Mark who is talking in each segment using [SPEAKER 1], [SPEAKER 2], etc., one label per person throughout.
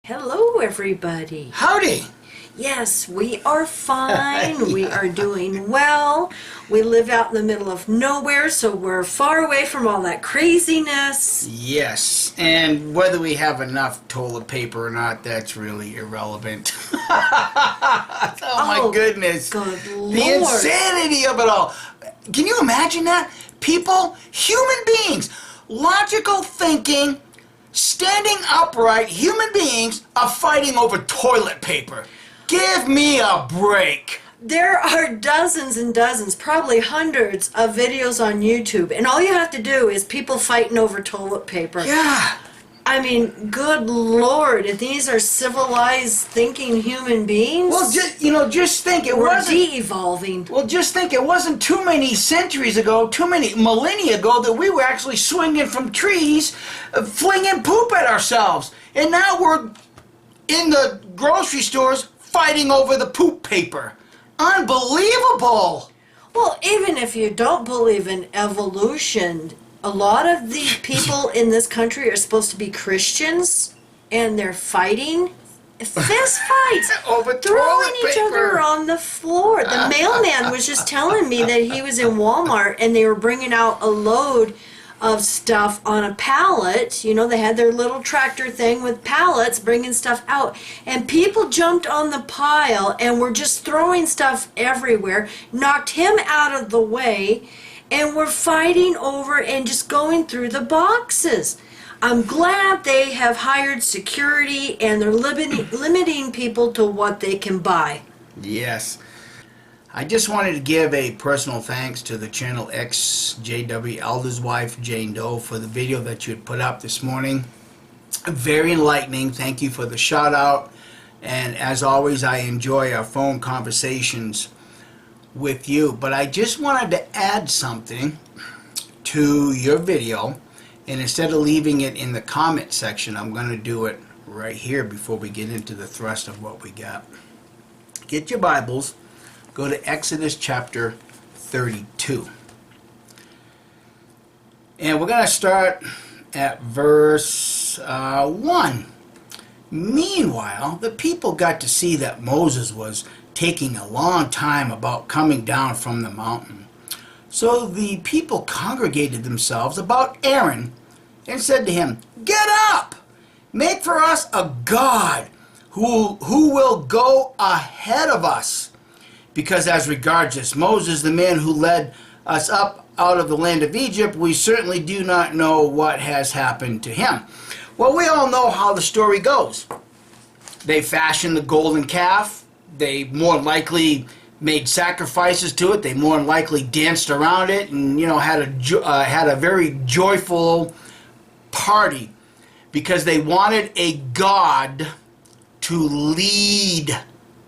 [SPEAKER 1] Hello, everybody.
[SPEAKER 2] Howdy!
[SPEAKER 1] Yes, we are fine. We are doing well. We live out in the middle of nowhere, so we're far away from all that craziness.
[SPEAKER 2] Yes, and whether we have enough toilet paper or not, that's really irrelevant. Oh my goodness.
[SPEAKER 1] Good Lord.
[SPEAKER 2] The insanity of it all. Can you imagine that? People, human beings, logical thinking, standing upright human beings are fighting over toilet paper. Give me a break.
[SPEAKER 1] There are dozens and dozens, probably hundreds of videos on YouTube, and all you have to do is people fighting over toilet paper.
[SPEAKER 2] Yeah.
[SPEAKER 1] I mean, good Lord, if these are civilized thinking human beings,
[SPEAKER 2] Well, just think it
[SPEAKER 1] we're
[SPEAKER 2] wasn't.
[SPEAKER 1] de-evolving.
[SPEAKER 2] Well, just think it wasn't too many centuries ago, too many millennia ago, that we were actually swinging from trees, flinging poop at ourselves, and now we're in the grocery stores fighting over the poop paper. Unbelievable!
[SPEAKER 1] Well, even if you don't believe in evolution, a lot of the people in this country are supposed to be Christians, and they're fighting fist fights,
[SPEAKER 2] Over
[SPEAKER 1] throwing
[SPEAKER 2] toilet
[SPEAKER 1] each other
[SPEAKER 2] paper.
[SPEAKER 1] on the floor. The mailman was just telling me that he was in Walmart and they were bringing out a load of stuff on a pallet. You know, they had their little tractor thing with pallets bringing stuff out, and people jumped on the pile and were just throwing stuff everywhere, knocked him out of the way, and were fighting over and just going through the boxes. I'm glad they have hired security and they're limiting people to what they can buy.
[SPEAKER 2] Yes. I just wanted to give a personal thanks to the Channel XJW Elder's wife, Jane Doe, for the video that you had put up this morning. Very enlightening. Thank you for the shout out. And as always, I enjoy our phone conversations with you. But I just wanted to add something to your video. And instead of leaving it in the comment section, I'm going to do it right here before we get into the thrust of what we got. Get your Bibles. Go to Exodus chapter 32. And we're going to start at verse 1. Meanwhile, the people got to see that Moses was taking a long time about coming down from the mountain. So the people congregated themselves about Aaron and said to him, "Get up! Make for us a god who will go ahead of us. Because as regards this Moses, the man who led us up out of the land of Egypt, we certainly do not know what has happened to him." Well, we all know how the story goes. They fashioned the golden calf. They more likely made sacrifices to it. They more than likely danced around it and, had a very joyful party because they wanted a god to lead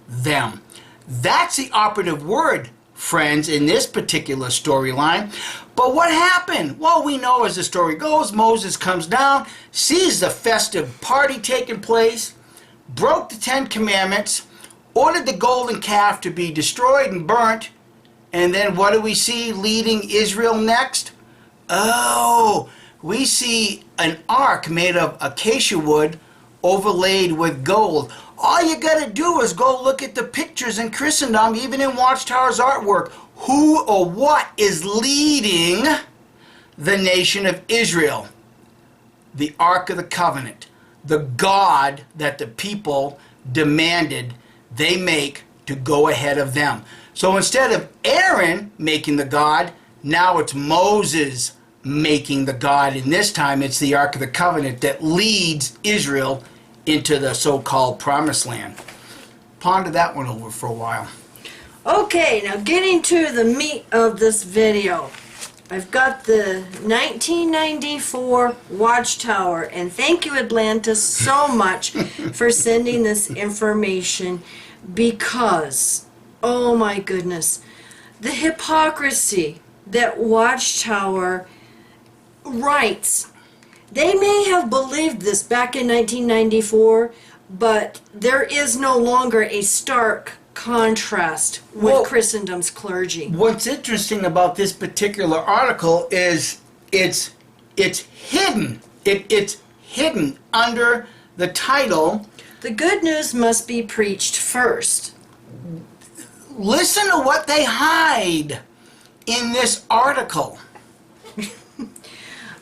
[SPEAKER 2] them. That's the operative word, friends, in this particular storyline. But what happened? Well, we know as the story goes, Moses comes down, sees the festive party taking place, broke the 10 Commandments, ordered the golden calf to be destroyed and burnt, and then what do we see leading Israel next? Oh, we see an ark made of acacia wood overlaid with gold. All you got to do is go look at the pictures in Christendom, even in Watchtower's artwork. Who or what is leading the nation of Israel? The Ark of the Covenant, the God that the people demanded they make to go ahead of them. So instead of Aaron making the God, now it's Moses making the God, and this time it's the Ark of the Covenant that leads Israel into the so-called Promised Land. Ponder that one over for a while.
[SPEAKER 1] Okay, now getting to the meat of this video. I've got the 1994 Watchtower, and thank you, Atlanta, so much for sending this information, because, oh my goodness, the hypocrisy that Watchtower writes. They may have believed this back in 1994, but there is no longer a stark contrast with Christendom's clergy.
[SPEAKER 2] What's interesting about this particular article is it's hidden. It's hidden under the title
[SPEAKER 1] The good news must be preached first.
[SPEAKER 2] Listen to what they hide in this article.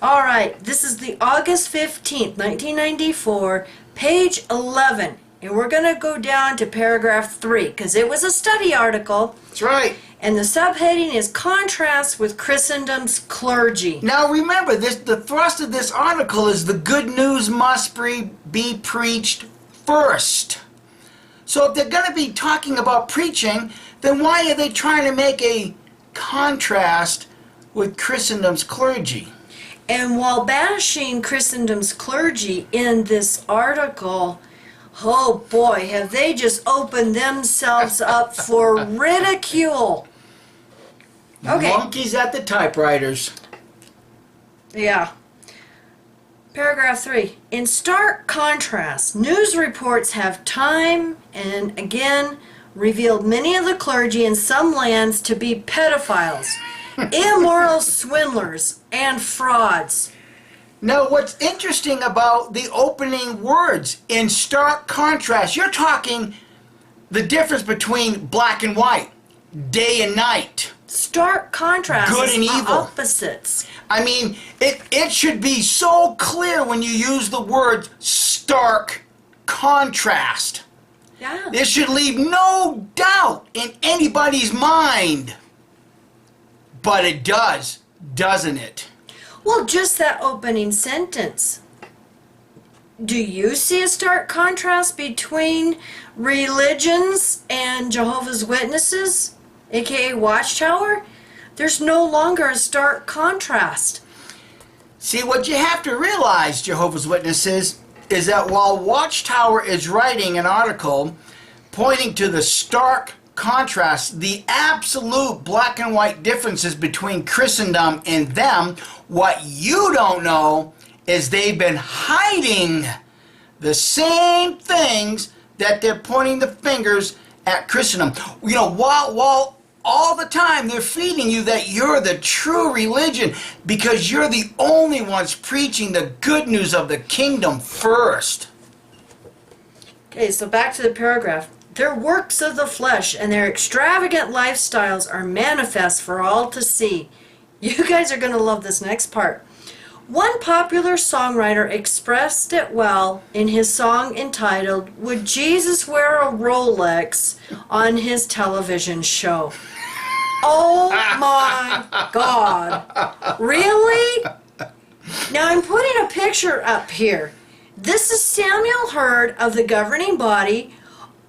[SPEAKER 1] All right, this is the August 15th, 1994, page 11. And we're going to go down to paragraph 3 because it was a study article.
[SPEAKER 2] That's right.
[SPEAKER 1] And the subheading is Contrast with Christendom's Clergy.
[SPEAKER 2] Now remember, the thrust of this article is the good news must be preached first. So if they're going to be talking about preaching, then why are they trying to make a contrast with Christendom's clergy?
[SPEAKER 1] And while bashing Christendom's clergy in this article, oh boy, have they just opened themselves up for ridicule. Okay.
[SPEAKER 2] Monkeys at the typewriters.
[SPEAKER 1] Yeah. Paragraph 3. In stark contrast, news reports have time and again revealed many of the clergy in some lands to be pedophiles, immoral swindlers, and frauds.
[SPEAKER 2] Now, what's interesting about the opening words, in stark contrast, you're talking the difference between black and white, day and night.
[SPEAKER 1] Stark contrast
[SPEAKER 2] Good and
[SPEAKER 1] is
[SPEAKER 2] evil.
[SPEAKER 1] opposites.
[SPEAKER 2] I mean, it should be so clear when you use the word stark contrast.
[SPEAKER 1] Yeah.
[SPEAKER 2] This should leave no doubt in anybody's mind. But it does, doesn't it?
[SPEAKER 1] Well, just that opening sentence. Do you see a stark contrast between religions and Jehovah's Witnesses, aka Watchtower? There's no longer a stark contrast.
[SPEAKER 2] See, what you have to realize, Jehovah's Witnesses, is that while Watchtower is writing an article pointing to the stark contrast, the absolute black and white differences between Christendom and them, what you don't know is they've been hiding the same things that they're pointing the fingers at Christendom. You know, while all the time they're feeding you that you're the true religion because you're the only ones preaching the good news of the kingdom first.
[SPEAKER 1] Okay, so back to the paragraph. Their works of the flesh and their extravagant lifestyles are manifest for all to see. You guys are going to love this next part. One popular songwriter expressed it well in his song entitled, "Would Jesus Wear a Rolex on His Television Show?" Oh my God. Really? Now I'm putting a picture up here. This is Samuel Hurd of the governing body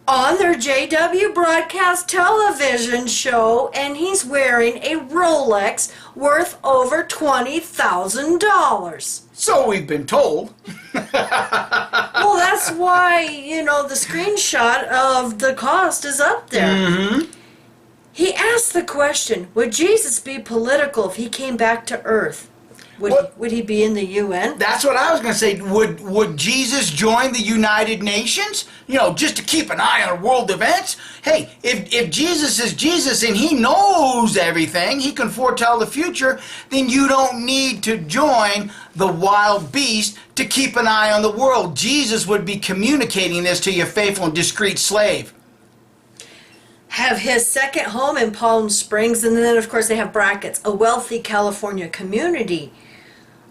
[SPEAKER 1] on their JW broadcast television show, and he's wearing a Rolex worth over $20,000.
[SPEAKER 2] So we've been told.
[SPEAKER 1] Well, that's why, the screenshot of the cost is up there.
[SPEAKER 2] Mm-hmm.
[SPEAKER 1] He asked the question, would Jesus be political if he came back to earth? Would he be in the UN?
[SPEAKER 2] That's what I was going to say. Would Jesus join the United Nations? Just to keep an eye on world events? Hey, if Jesus is Jesus and he knows everything, he can foretell the future, then you don't need to join the wild beast to keep an eye on the world. Jesus would be communicating this to your faithful and discreet slave.
[SPEAKER 1] Have his second home in Palm Springs, and then of course they have brackets, a wealthy California community.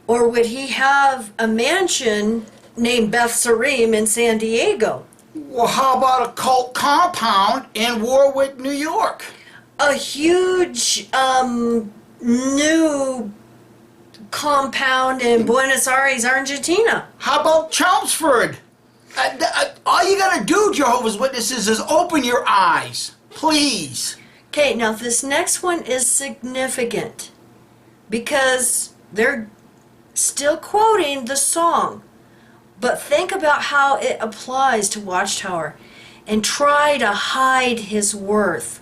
[SPEAKER 1] Or would he have a mansion named Beth Sarim in San Diego?
[SPEAKER 2] Well, how about a cult compound in Warwick, New York?
[SPEAKER 1] A huge new compound in Buenos Aires, Argentina.
[SPEAKER 2] How about Chelmsford? All you got to do, Jehovah's Witnesses, is open your eyes. Please.
[SPEAKER 1] Okay, now this next one is significant because they're still quoting the song, but think about how it applies to Watchtower and try to hide his worth.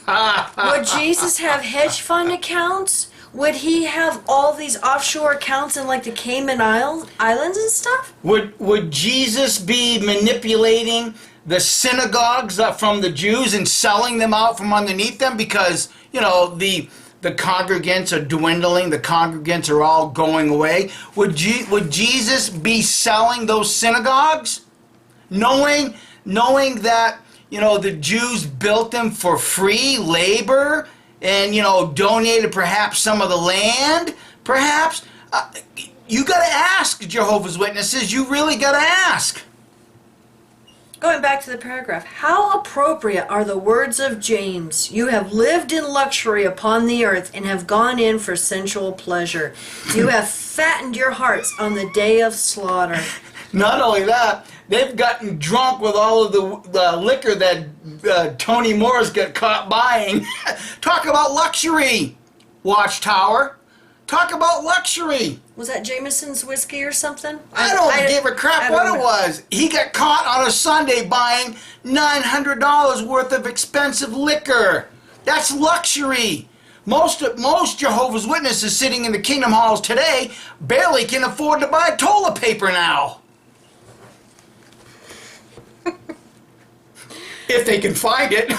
[SPEAKER 1] Would Jesus have hedge fund accounts? Would he have all these offshore accounts in like the Cayman Islands and stuff?
[SPEAKER 2] Would Jesus be manipulating the synagogues from the Jews and selling them out from underneath them because, the congregants are dwindling, the congregants are all going away? Would Jesus be selling those synagogues? knowing that, the Jews built them for free labor and, donated perhaps some of the land, perhaps. You got to ask, Jehovah's Witnesses. You really got to ask.
[SPEAKER 1] Going back to the paragraph, how appropriate are the words of James? You have lived in luxury upon the earth and have gone in for sensual pleasure. You have fattened your hearts on the day of slaughter.
[SPEAKER 2] Not only that, they've gotten drunk with all of the liquor that Tony Morris got caught buying. Talk about luxury, Watchtower. Talk about luxury.
[SPEAKER 1] Was that Jameson's whiskey or something?
[SPEAKER 2] I don't give a crap what it was. He got caught on a Sunday buying $900 worth of expensive liquor. That's luxury. Most Jehovah's Witnesses sitting in the Kingdom halls today barely can afford to buy toilet paper now. If they can find it.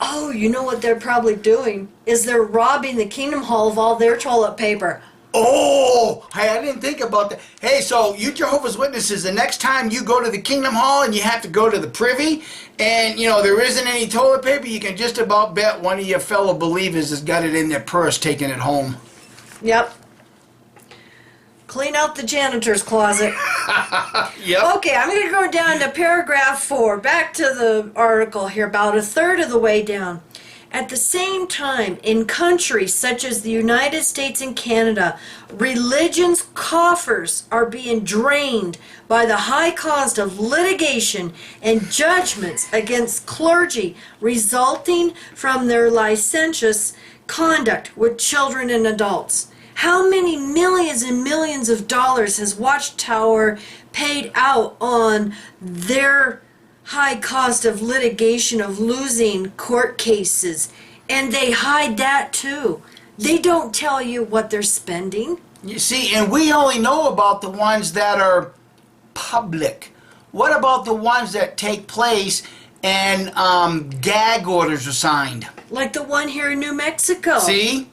[SPEAKER 1] Oh, you know what they're probably doing? Is they're robbing the Kingdom Hall of all their toilet paper.
[SPEAKER 2] Oh, hey, I didn't think about that. Hey, so you Jehovah's Witnesses, the next time you go to the Kingdom Hall and you have to go to the privy and, there isn't any toilet paper, you can just about bet one of your fellow believers has got it in their purse taking it home.
[SPEAKER 1] Yep. Clean out the janitor's closet.
[SPEAKER 2] Yep.
[SPEAKER 1] Okay, I'm going to go down to paragraph 4. Back to the article here, about a third of the way down. At the same time, in countries such as the United States and Canada, religion's coffers are being drained by the high cost of litigation and judgments against clergy resulting from their licentious conduct with children and adults. How many millions and millions of dollars has Watchtower paid out on their high cost of litigation, of losing court cases? And they hide that too. They don't tell you what they're spending.
[SPEAKER 2] You see, and we only know about the ones that are public. What about the ones that take place and gag orders are signed?
[SPEAKER 1] Like the one here in New Mexico.
[SPEAKER 2] See?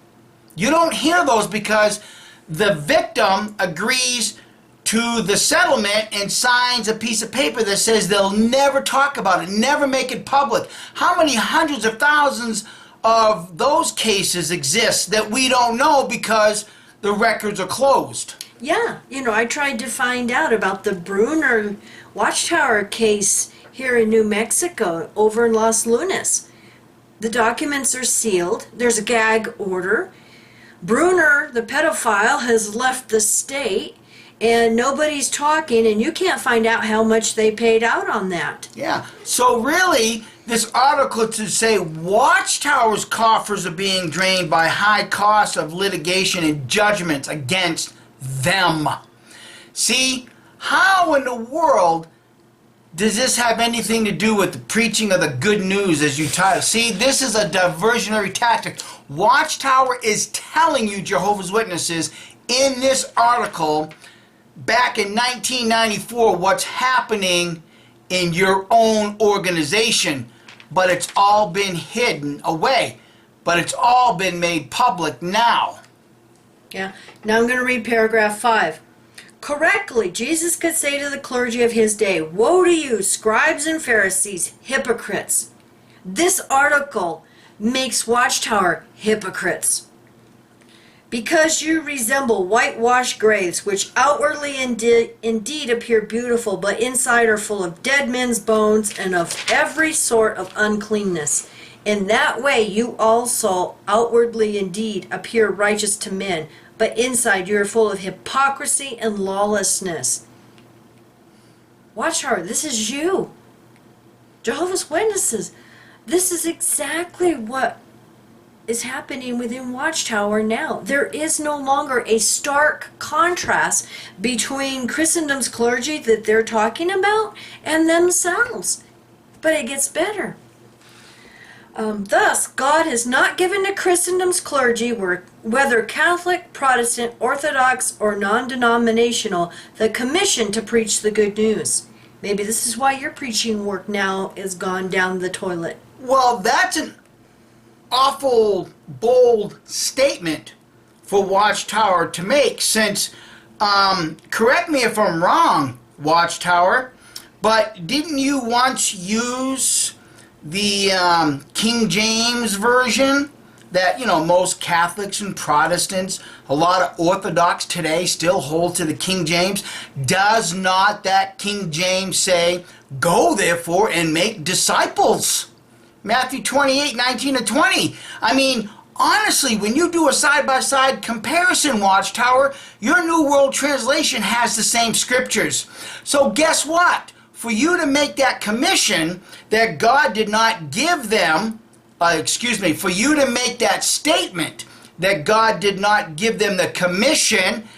[SPEAKER 2] You don't hear those because the victim agrees to the settlement and signs a piece of paper that says they'll never talk about it, never make it public. How many hundreds of thousands of those cases exist that we don't know because the records are closed?
[SPEAKER 1] Yeah, I tried to find out about the Bruner Watchtower case here in New Mexico over in Los Lunas. The documents are sealed. There's a gag order. Bruner, the pedophile, has left the state, and nobody's talking, and you can't find out how much they paid out on that.
[SPEAKER 2] Yeah, so really, this article to say Watchtower's coffers are being drained by high costs of litigation and judgments against them. See, how in the world does this have anything to do with the preaching of the good news as you title? See, this is a diversionary tactic. Watchtower is telling you, Jehovah's Witnesses, in this article back in 1994 what's happening in your own organization. But it's all been hidden away. But it's all been made public now.
[SPEAKER 1] Yeah. Now I'm going to read paragraph 5. Correctly, Jesus could say to the clergy of his day, "Woe to you, scribes and Pharisees, hypocrites." This article makes Watchtower hypocrites. Because you resemble whitewashed graves, which outwardly indeed appear beautiful, but inside are full of dead men's bones and of every sort of uncleanness. In that way you also outwardly indeed appear righteous to men, but inside you are full of hypocrisy and lawlessness. Watchtower, this is you. Jehovah's Witnesses, this is exactly what is happening within Watchtower now. There is no longer a stark contrast between Christendom's clergy that they're talking about and themselves. But it gets better. Thus, God has not given to Christendom's clergy, whether Catholic, Protestant, Orthodox, or non-denominational, the commission to preach the good news. Maybe this is why your preaching work now is gone down the toilet.
[SPEAKER 2] Well, that's an awful bold statement for Watchtower to make, since correct me if I'm wrong, Watchtower, but didn't you once use the King James Version that, most Catholics and Protestants, a lot of Orthodox today still hold to the King James? Does not that King James say, "Go therefore and make disciples"? Matthew 28:19-20. I mean, honestly, when you do a side-by-side comparison, Watchtower, your New World Translation has the same scriptures. So guess what? For you to make that commission that God did not give them, for you to make that statement that God did not give them the commission,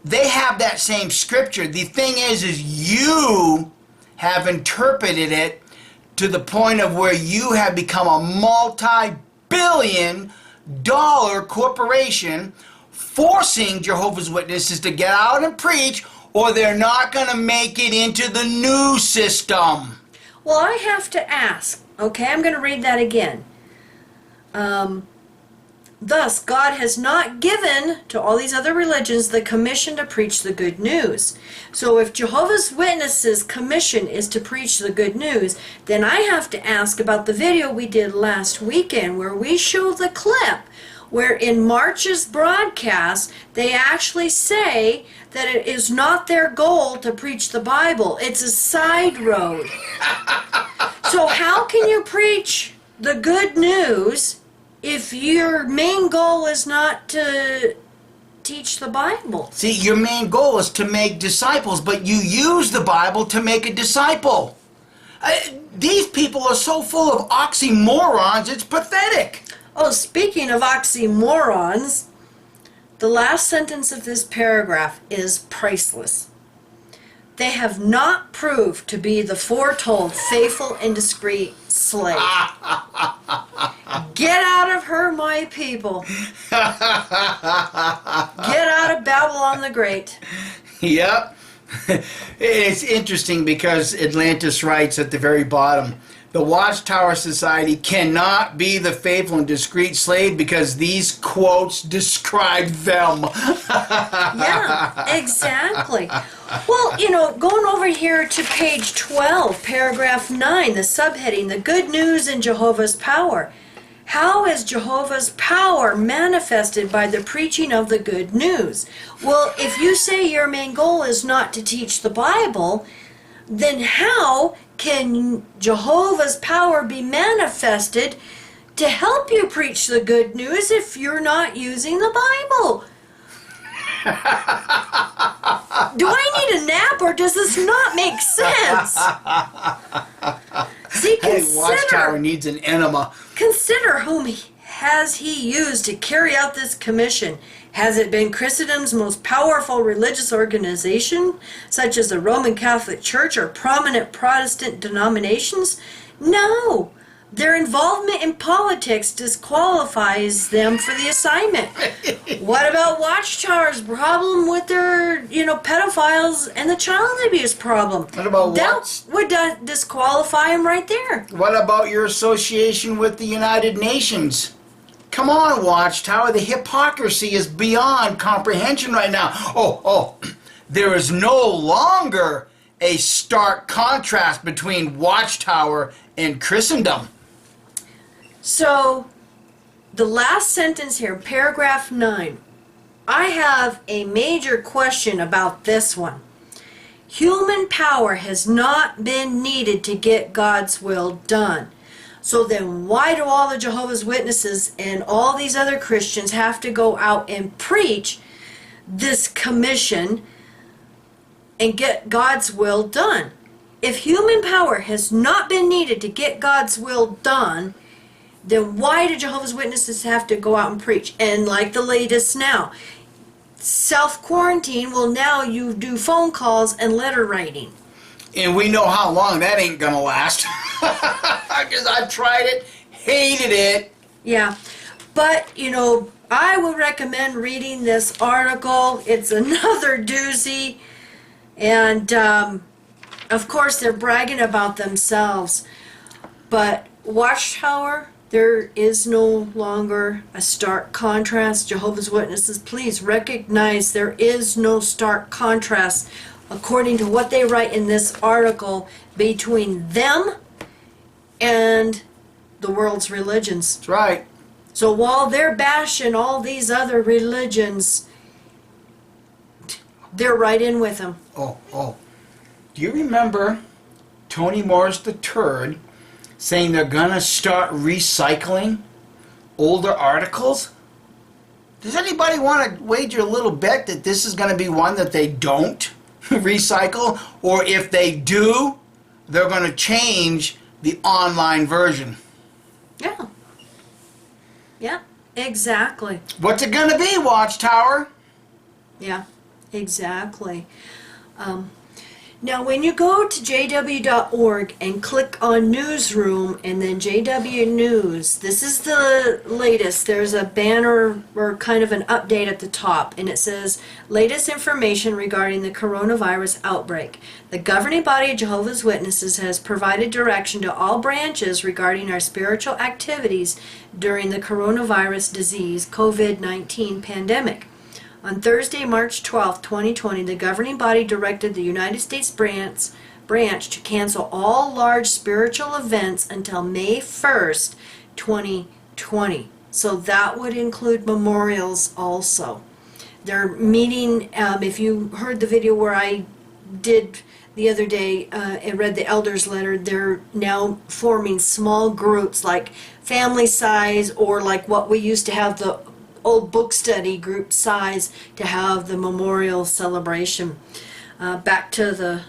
[SPEAKER 2] they have that same scripture. The thing is you have interpreted it to the point of where you have become a multi-billion-dollar corporation, forcing Jehovah's Witnesses to get out and preach, or they're not going to make it into the new system.
[SPEAKER 1] Well, I have to ask. Okay, I'm going to read that again. Thus, God has not given to all these other religions the commission to preach the good news. So if Jehovah's Witnesses' commission is to preach the good news, then I have to ask about the video we did last weekend where we showed the clip where in March's broadcast they actually say that it is not their goal to preach the Bible. It's a side road. So how can you preach the good news if your main goal is not to teach the Bible?
[SPEAKER 2] See, your main goal is to make disciples, but you use the Bible to make a disciple. These people are so full of oxymorons, it's pathetic.
[SPEAKER 1] Oh, speaking of oxymorons, the last sentence of this paragraph is priceless. They have not proved to be the foretold faithful and discreet slave. Get out of her, my people. Get out of Babylon the Great.
[SPEAKER 2] Yep. It's interesting because Atlantis writes at the very bottom, the Watchtower Society cannot be the faithful and discreet slave because these quotes describe them.
[SPEAKER 1] Yeah, exactly. Well, going over here to page 12, paragraph 9, the subheading, the good news in Jehovah's power. How is Jehovah's power manifested by the preaching of the good news? Well, if you say your main goal is not to teach the Bible, then how can Jehovah's power be manifested to help you preach the good news if you're not using the Bible? Do I need a nap or does this not make sense? See,
[SPEAKER 2] Hey, Watchtower needs an enema.
[SPEAKER 1] Consider whom has he used to carry out this commission. Has it been Christendom's most powerful religious organization, such as the Roman Catholic Church or prominent Protestant denominations? No. Their involvement in politics disqualifies them for the assignment. What about Watchtower's problem with their, pedophiles and the child abuse problem?
[SPEAKER 2] What about
[SPEAKER 1] that would disqualify them right there.
[SPEAKER 2] What about your association with the United Nations? Come on, Watchtower. The hypocrisy is beyond comprehension right now. There is no longer a stark contrast between Watchtower and Christendom.
[SPEAKER 1] So, the last sentence here, paragraph 9. I have a major question about this one. Human power has not been needed to get God's will done. So then why do all the Jehovah's Witnesses and all these other Christians have to go out and preach this commission and get God's will done? If human power has not been needed to get God's will done, then why do Jehovah's Witnesses have to go out and preach? And like the latest now, self-quarantine, well now you do phone calls and letter writing.
[SPEAKER 2] And we know how long that ain't gonna last. Because I've tried it, hated it.
[SPEAKER 1] Yeah, but I would recommend reading this article. It's another doozy. And of course they're bragging about themselves. But Watchtower, There is no longer a stark contrast. Jehovah's Witnesses, please recognize there is no stark contrast, according to what they write in this article, between them and the world's religions.
[SPEAKER 2] That's right.
[SPEAKER 1] So while they're bashing all these other religions, they're right in with them.
[SPEAKER 2] Oh. Do you remember Tony Morris III saying they're going to start recycling older articles? Does anybody want to wager a little bet that this is going to be one that they don't recycle? Or if they do, they're going to change the online version?
[SPEAKER 1] Yeah. Yeah, exactly.
[SPEAKER 2] What's it going to be, Watchtower?
[SPEAKER 1] Yeah, exactly. Now, when you go to jw.org and click on Newsroom and then JW News, this is the latest. There's a banner or kind of an update at the top, and it says, latest information regarding the coronavirus outbreak. The governing body of Jehovah's Witnesses has provided direction to all branches regarding our spiritual activities during the coronavirus disease COVID-19 pandemic. On Thursday, March 12, 2020, the governing body directed the United States branch to cancel all large spiritual events until May 1st, 2020. So that would include memorials also. They're meeting, if you heard the video where I did the other day and read the elders' letter, they're now forming small groups like family size, or like what we used to have the old book study group size to have the memorial celebration. Back to the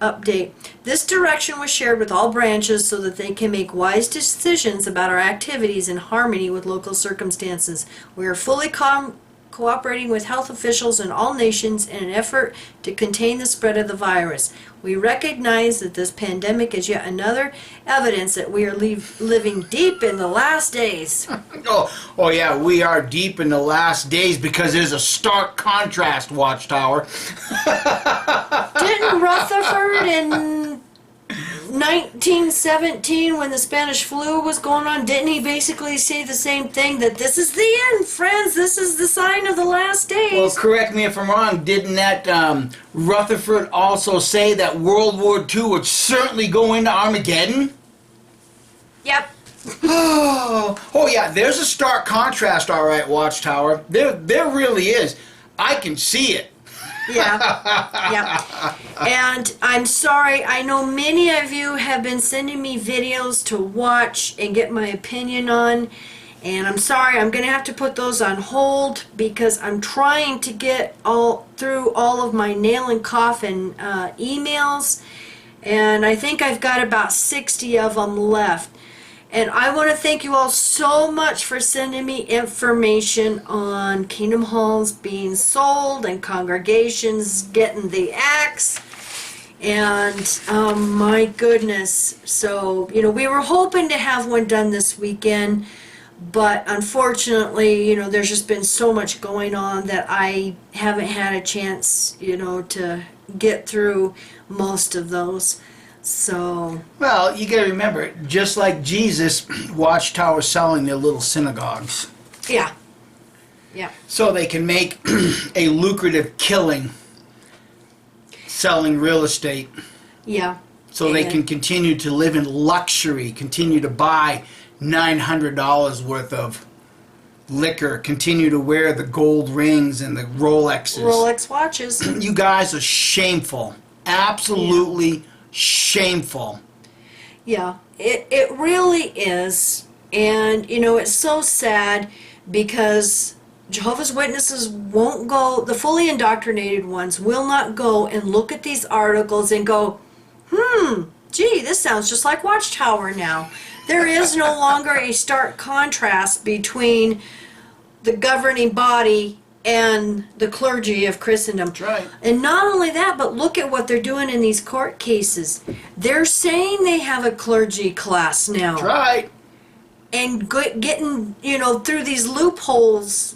[SPEAKER 1] update. This direction was shared with all branches so that they can make wise decisions about our activities in harmony with local circumstances. We are fully cooperating with health officials in all nations in an effort to contain the spread of the virus. We recognize that this pandemic is yet another evidence that we are living deep in the last days.
[SPEAKER 2] Oh yeah, we are deep in the last days because there's a stark contrast, Watchtower.
[SPEAKER 1] Didn't Rutherford in 1917, when the Spanish flu was going on, didn't he basically say the same thing, that this is the end, friends, this is the sign of the last days?
[SPEAKER 2] Well, correct me if I'm wrong, didn't that Rutherford also say that World War II would certainly go into Armageddon?
[SPEAKER 1] Yep.
[SPEAKER 2] Oh yeah, there's a stark contrast, all right, Watchtower. There really is. I can see it.
[SPEAKER 1] Yeah. And I'm sorry, I know many of you have been sending me videos to watch and get my opinion on, and I'm sorry, I'm going to have to put those on hold because I'm trying to get through all of my nail and coffin emails, and I think I've got about 60 of them left. And I want to thank you all so much for sending me information on Kingdom Halls being sold and congregations getting the axe. And my goodness. So, we were hoping to have one done this weekend, but unfortunately, there's just been so much going on that I haven't had a chance, to get through most of those. So,
[SPEAKER 2] well, you got to remember, just like Jesus, Watchtower selling their little synagogues.
[SPEAKER 1] Yeah.
[SPEAKER 2] So they can make a lucrative killing selling real estate.
[SPEAKER 1] Yeah.
[SPEAKER 2] So they can continue to live in luxury, continue to buy $900 worth of liquor, continue to wear the gold rings and the Rolexes.
[SPEAKER 1] Rolex watches.
[SPEAKER 2] You guys are shameful. Absolutely shameful.
[SPEAKER 1] Yeah, it really is. And, it's so sad because Jehovah's Witnesses won't go, the fully indoctrinated ones will not go and look at these articles and go, gee, this sounds just like Watchtower now. There is no longer a stark contrast between the governing body and the clergy of Christendom.
[SPEAKER 2] That's right.
[SPEAKER 1] And not only that, but look at what they're doing in these court cases. They're saying they have a clergy class now.
[SPEAKER 2] That's right.
[SPEAKER 1] And getting, through these loopholes,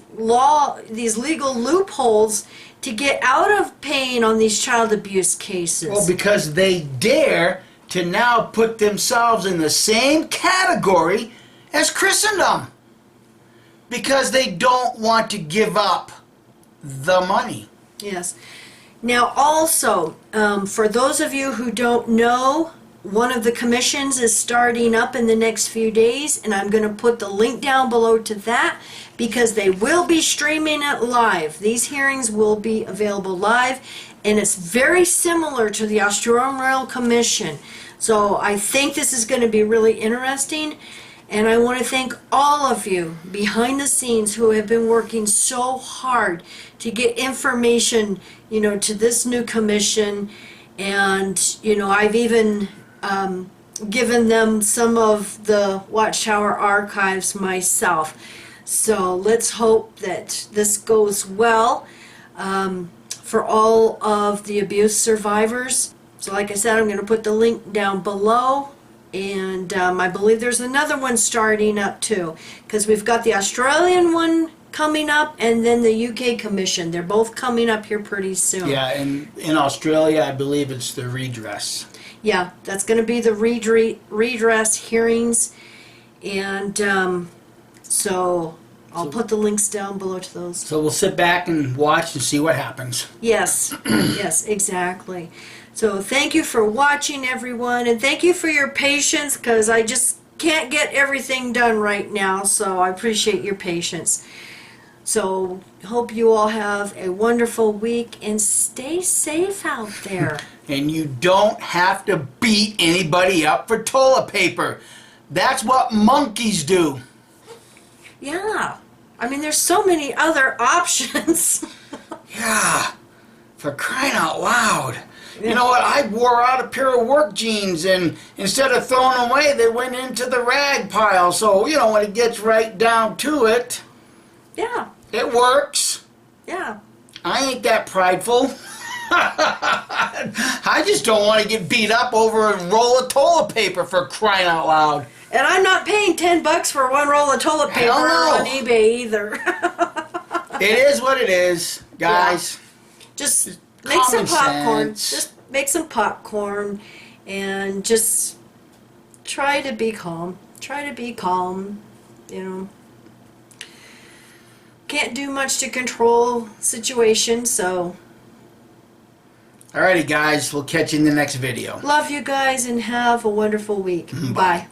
[SPEAKER 1] these legal loopholes to get out of paying on these child abuse cases.
[SPEAKER 2] Well, because they dare to now put themselves in the same category as Christendom because they don't want to give up the money.
[SPEAKER 1] Yes. Now also, for those of you who don't know, one of the commissions is starting up in the next few days, and I'm going to put the link down below to that because they will be streaming it live. These hearings will be available live, and it's very similar to the Australian Royal Commission. So I think this is going to be really interesting, and I want to thank all of you behind the scenes who have been working so hard to get information, you know, to this new commission. And, you know, I've even given them some of the Watchtower archives myself. So let's hope that this goes well for all of the abuse survivors. So like I said, I'm going to put the link down below. And I believe there's another one starting up too, because we've got the Australian one coming up and then the UK Commission. They're both coming up here pretty soon.
[SPEAKER 2] Yeah, and in Australia, I believe it's the redress.
[SPEAKER 1] Yeah, that's going to be the redress hearings. And so I'll put the links down below to those.
[SPEAKER 2] So we'll sit back and watch and see what happens.
[SPEAKER 1] Yes, yes, exactly. So thank you for watching, everyone, and thank you for your patience, because I just can't get everything done right now, so I appreciate your patience. So hope you all have a wonderful week, and stay safe out there.
[SPEAKER 2] And you don't have to beat anybody up for toilet paper. That's what monkeys do.
[SPEAKER 1] Yeah, I mean, there's so many other options.
[SPEAKER 2] Yeah, for crying out loud. You know what, I wore out a pair of work jeans, and instead of throwing them away, they went into the rag pile. So, you know, when it gets right down to it,
[SPEAKER 1] Yeah,
[SPEAKER 2] it works.
[SPEAKER 1] yeah.
[SPEAKER 2] I ain't that prideful. I just don't want to get beat up over a roll of toilet paper, for crying out loud.
[SPEAKER 1] And I'm not paying $10 for one roll of toilet paper
[SPEAKER 2] Hell no.
[SPEAKER 1] on eBay either.
[SPEAKER 2] It is what it is, guys.
[SPEAKER 1] Just make some
[SPEAKER 2] Common
[SPEAKER 1] popcorn.
[SPEAKER 2] sense.
[SPEAKER 1] Just make some popcorn and just try to be calm. Try to be calm, you know. Can't do much to control situations, so
[SPEAKER 2] Alrighty, guys, we'll catch you in the next video.
[SPEAKER 1] love you guys and have a wonderful week. Bye.